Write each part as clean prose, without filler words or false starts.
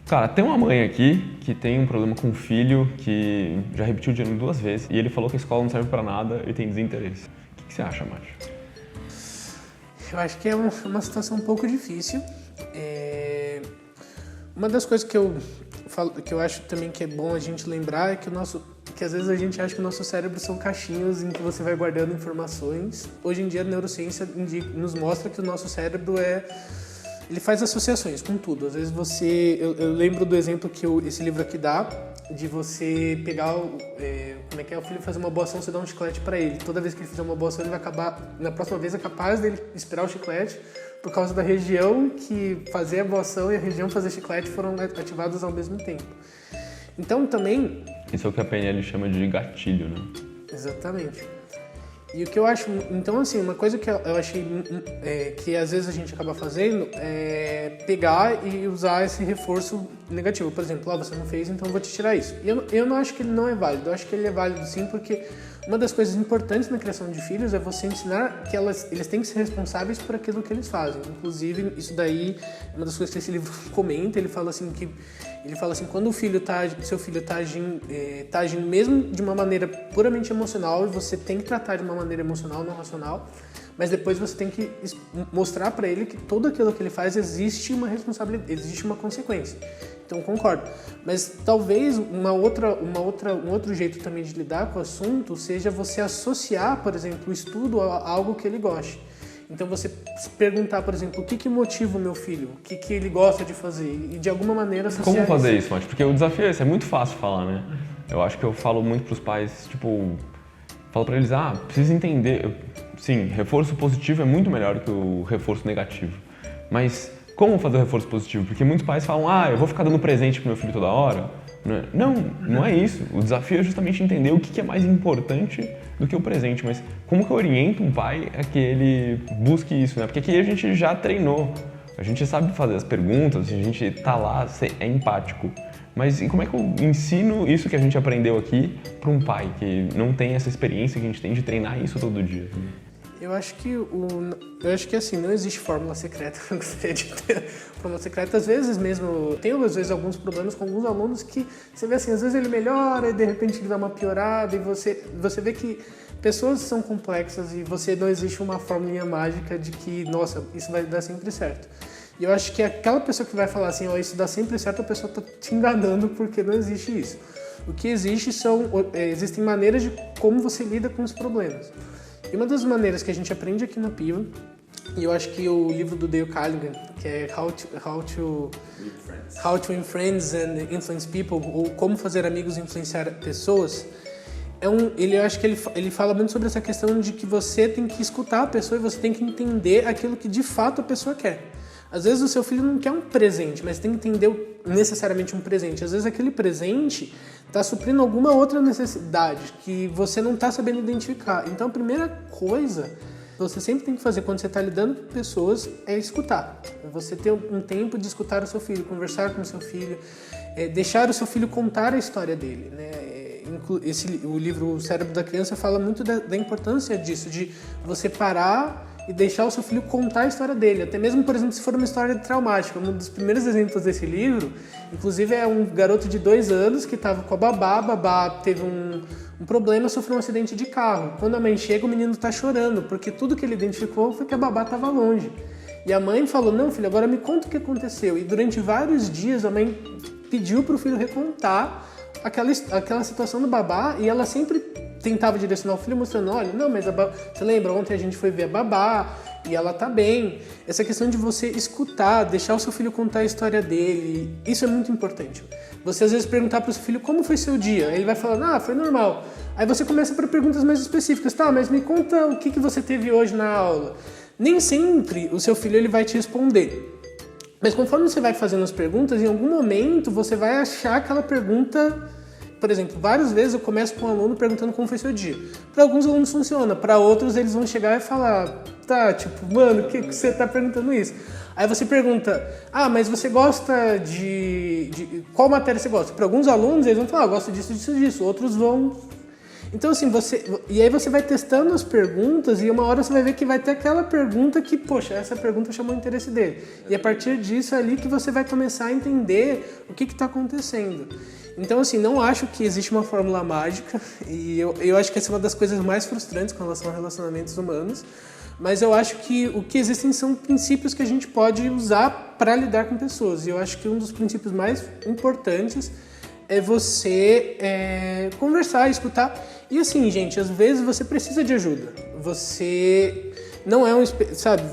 Cara, tem uma mãe aqui que tem um problema com o filho que já repetiu o dinheiro 2 vezes e ele falou que a escola não serve pra nada e tem desinteresse. O que você acha, Márcio? Eu acho que é uma situação um pouco difícil. Uma das coisas que eu falo, que eu acho também que é bom a gente lembrar é que às vezes a gente acha que o nosso cérebro são caixinhas em que você vai guardando informações. Hoje em dia a neurociência nos mostra que o nosso cérebro ele faz associações com tudo. Às vezes eu lembro do exemplo que esse livro aqui dá, de você pegar, o filho fazer uma boa ação, você dá um chiclete para ele. Toda vez que ele fizer uma boa ação, ele vai acabar, na próxima vez é capaz dele esperar o chiclete, por causa da região que fazer a boa ação e a região fazer chiclete foram ativadas ao mesmo tempo. Então também... Isso é o que a PNL chama de gatilho, né? Exatamente. E o que eu acho... Então, assim, uma coisa que eu achei que às vezes a gente acaba fazendo é pegar e usar esse reforço negativo. Por exemplo, você não fez, então eu vou te tirar isso. E eu não acho que ele não é válido. Eu acho que ele é válido sim, porque uma das coisas importantes na criação de filhos é você ensinar que eles têm que ser responsáveis por aquilo que eles fazem. Inclusive, isso daí é uma das coisas que esse livro comenta. Ele fala assim, quando seu filho tá agindo mesmo de uma maneira puramente emocional, e você tem que tratar de uma maneira emocional, não racional, mas depois você tem que mostrar para ele que tudo aquilo que ele faz existe uma responsabilidade, existe uma consequência. Então concordo. Mas talvez um outro jeito também de lidar com o assunto seja você associar, por exemplo, o estudo a algo que ele goste. Então você perguntar, por exemplo, o que motiva o meu filho? O que ele gosta de fazer? E de alguma maneira associar. Como fazer isso, Márcio? Porque o desafio é esse, é muito fácil falar, né? Eu acho que eu falo muito pros pais, falo pra eles, precisa entender. Sim, reforço positivo é muito melhor que o reforço negativo. Mas como fazer o reforço positivo? Porque muitos pais falam, eu vou ficar dando presente pro meu filho toda hora. Não é isso. O desafio é justamente entender o que é mais importante do que o presente. Mas como que eu oriento um pai a que ele busque isso, né? Porque aqui a gente já treinou. A gente sabe fazer as perguntas, a gente tá lá, é empático. Mas e como é que eu ensino isso que a gente aprendeu aqui para um pai que não tem essa experiência que a gente tem de treinar isso todo dia? Eu acho que assim, não existe fórmula secreta. Eu gostaria de ter fórmula secreta. Às vezes mesmo, tenho às vezes alguns problemas com alguns alunos que você vê assim, às vezes ele melhora e de repente ele dá uma piorada e você vê que pessoas são complexas e não existe uma fórmula mágica de que, nossa, isso vai dar sempre certo. E eu acho que aquela pessoa que vai falar assim, isso dá sempre certo, a pessoa está te enganando, porque não existe isso. O que existe existem maneiras de como você lida com os problemas. E uma das maneiras que a gente aprende aqui na Piva, e eu acho que o livro do Dale Carnegie, que é How to Win Friends and Influence People, ou Como Fazer Amigos e Influenciar Pessoas, eu acho que ele fala muito sobre essa questão de que você tem que escutar a pessoa e você tem que entender aquilo que de fato a pessoa quer. Às vezes o seu filho não quer um presente, mas tem que entender necessariamente um presente. Às vezes aquele presente está suprindo alguma outra necessidade que você não está sabendo identificar. Então a primeira coisa que você sempre tem que fazer quando você está lidando com pessoas é escutar. Você ter um tempo de escutar o seu filho, conversar com o seu filho, deixar o seu filho contar a história dele, né? O livro O Cérebro da Criança fala muito da importância disso, de você parar e deixar o seu filho contar a história dele. Até mesmo, por exemplo, se for uma história traumática. Um dos primeiros exemplos desse livro, inclusive, é um garoto de 2 anos que estava com a babá teve um problema, sofreu um acidente de carro. Quando a mãe chega, o menino está chorando, porque tudo que ele identificou foi que a babá estava longe. E a mãe falou, não, filho, agora me conta o que aconteceu. E durante vários dias a mãe pediu para o filho recontar aquela situação do babá, e ela sempre tentava direcionar o filho mostrando, olha, não, mas você lembra, ontem a gente foi ver a babá e ela tá bem. Essa questão de você escutar, deixar o seu filho contar a história dele, isso é muito importante. Você às vezes perguntar para o seu filho como foi seu dia, ele vai falar, foi normal. Aí você começa para perguntas mais específicas, mas me conta o que você teve hoje na aula. Nem sempre o seu filho ele vai te responder. Mas conforme você vai fazendo as perguntas, em algum momento você vai achar aquela pergunta. Por exemplo, várias vezes eu começo com um aluno perguntando como foi seu dia. Para alguns alunos funciona, para outros eles vão chegar e falar, mano, que você tá perguntando isso? Aí você pergunta, mas você gosta de qual matéria você gosta? Para alguns alunos eles vão falar, gosto disso, disso, disso. Outros vão... Então, assim, e aí você vai testando as perguntas e uma hora você vai ver que vai ter aquela pergunta que, poxa, essa pergunta chamou o interesse dele. E a partir disso é ali que você vai começar a entender o que está acontecendo. Então, assim, não acho que existe uma fórmula mágica e eu acho que essa é uma das coisas mais frustrantes com relação a relacionamentos humanos, mas eu acho que o que existem são princípios que a gente pode usar para lidar com pessoas. E eu acho que um dos princípios mais importantes é você conversar, escutar. E assim, gente, às vezes você precisa de ajuda. Você não é sabe,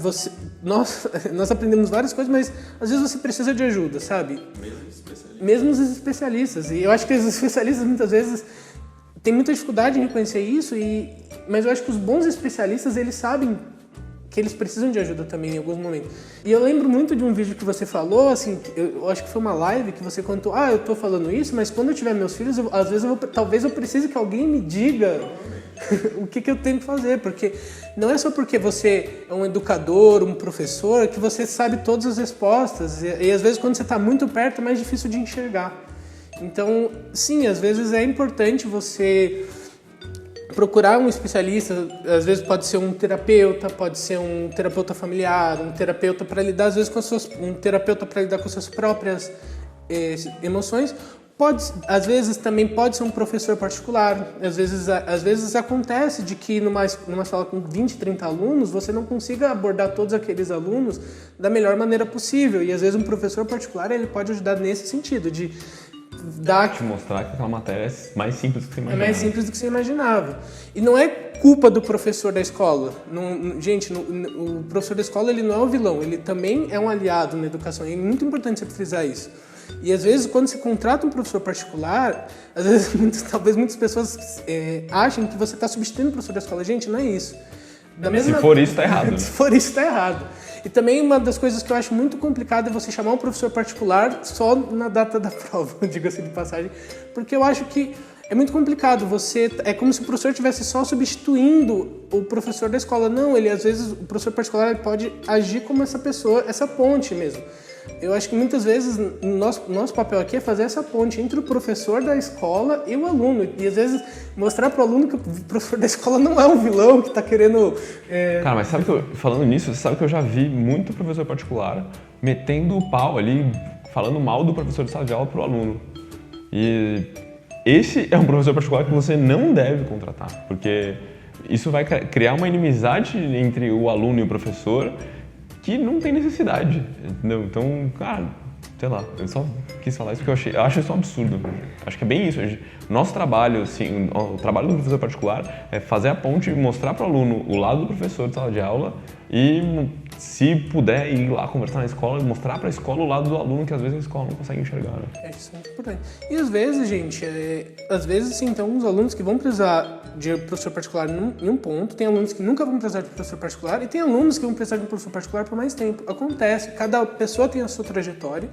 nós aprendemos várias coisas, mas às vezes você precisa de ajuda, sabe? Mesmo os especialistas. E eu acho que os especialistas muitas vezes têm muita dificuldade em reconhecer isso, mas eu acho que os bons especialistas, eles sabem que eles precisam de ajuda também em alguns momentos. E eu lembro muito de um vídeo que você falou, assim, eu acho que foi uma live que você contou, eu tô falando isso, mas quando eu tiver meus filhos, às vezes talvez eu precise que alguém me diga o que eu tenho que fazer, porque não é só porque você é um educador, um professor, que você sabe todas as respostas, e às vezes quando você está muito perto é mais difícil de enxergar. Então, sim, às vezes é importante você procurar um especialista, às vezes pode ser um terapeuta familiar, um terapeuta para lidar às vezes um terapeuta para lidar com as suas próprias emoções. Às vezes também pode ser um professor particular. Às vezes acontece de que numa sala com 20, 30 alunos, você não consiga abordar todos aqueles alunos da melhor maneira possível. E às vezes um professor particular ele pode ajudar nesse sentido, de te mostrar que aquela matéria é mais simples do que você imaginava. É mais simples do que você imaginava. E não é culpa do professor da escola. Gente, o professor da escola ele não é o vilão, ele também é um aliado na educação. E é muito importante você frisar isso. E às vezes, quando você contrata um professor particular, às vezes, talvez muitas pessoas achem que você está substituindo o professor da escola. Gente, não é isso. Se for isso, está errado. Se for isso, está errado. E também uma das coisas que eu acho muito complicado é você chamar um professor particular só na data da prova, diga-se de passagem, porque eu acho que é muito complicado. É como se o professor estivesse só substituindo o professor da escola. Não, às vezes o professor particular ele pode agir como essa pessoa, essa ponte mesmo. Eu acho que muitas vezes nosso papel aqui é fazer essa ponte entre o professor da escola e o aluno. E às vezes mostrar para o aluno que o professor da escola não é um vilão que está querendo... Cara, mas sabe que falando nisso, você sabe que eu já vi muito professor particular metendo o pau ali, falando mal do professor de sala de aula para o aluno. E esse é um professor particular que você não deve contratar, porque isso vai criar uma inimizade entre o aluno e o professor que não tem necessidade, entendeu? Então, cara, sei lá, eu só quis falar isso porque eu acho isso um absurdo. Acho que é bem isso. Nosso trabalho, assim, o trabalho do professor particular é fazer a ponte e mostrar para o aluno o lado do professor de sala de aula e, se puder, ir lá conversar na escola e mostrar para a escola o lado do aluno que às vezes a escola não consegue enxergar. Né? Isso é muito importante. E às vezes, gente, sim, tem alguns alunos que vão precisar de professor particular em um ponto, tem alunos que nunca vão precisar de professor particular e tem alunos que vão precisar de um professor particular por mais tempo. Acontece, cada pessoa tem a sua trajetória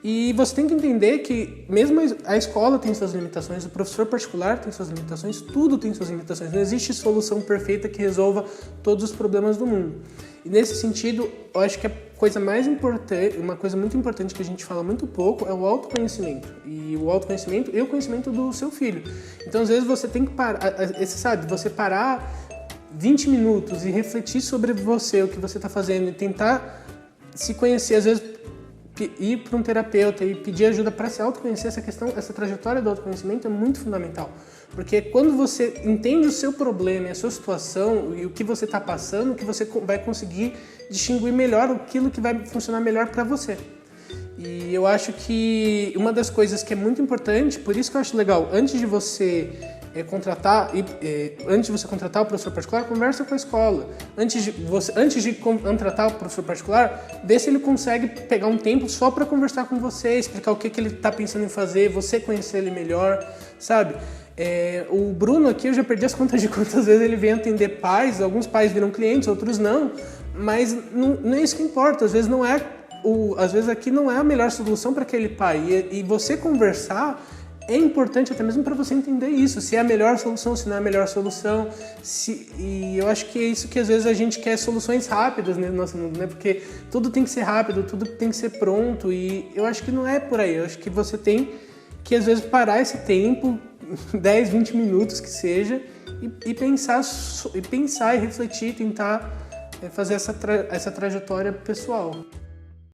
e você tem que entender que mesmo a escola tem suas limitações, o professor particular tem suas limitações, tudo tem suas limitações. Não existe solução perfeita que resolva todos os problemas do mundo. E nesse sentido, eu acho que a coisa mais importante, uma coisa muito importante que a gente fala muito pouco é o autoconhecimento. E o autoconhecimento e o conhecimento do seu filho. Então, às vezes, você tem que parar, você parar 20 minutos e refletir sobre você, o que você está fazendo, e tentar se conhecer, às vezes, ir para um terapeuta e pedir ajuda para se autoconhecer, essa trajetória do autoconhecimento é muito fundamental. Porque quando você entende o seu problema, a sua situação e o que você está passando, que você vai conseguir distinguir melhor aquilo que vai funcionar melhor para você. E eu acho que uma das coisas que é muito importante, por isso que eu acho legal, antes de você contratar o professor particular, conversa com a escola. Antes de contratar o professor particular, vê se ele consegue pegar um tempo só para conversar com você, explicar o que ele está pensando em fazer, você conhecer ele melhor, sabe? O Bruno aqui, eu já perdi as contas de quantas vezes ele vem atender pais, alguns pais viram clientes, outros não, mas não é isso que importa, às vezes aqui não é a melhor solução para aquele pai, e você conversar é importante até mesmo para você entender isso, se é a melhor solução, se não é a melhor solução, e eu acho que é isso que às vezes a gente quer, soluções rápidas no nosso mundo, né? Porque tudo tem que ser rápido, tudo tem que ser pronto, e eu acho que não é por aí, eu acho que você tem que às vezes parar esse tempo, 10, 20 minutos que seja, e pensar e refletir, tentar fazer essa trajetória pessoal.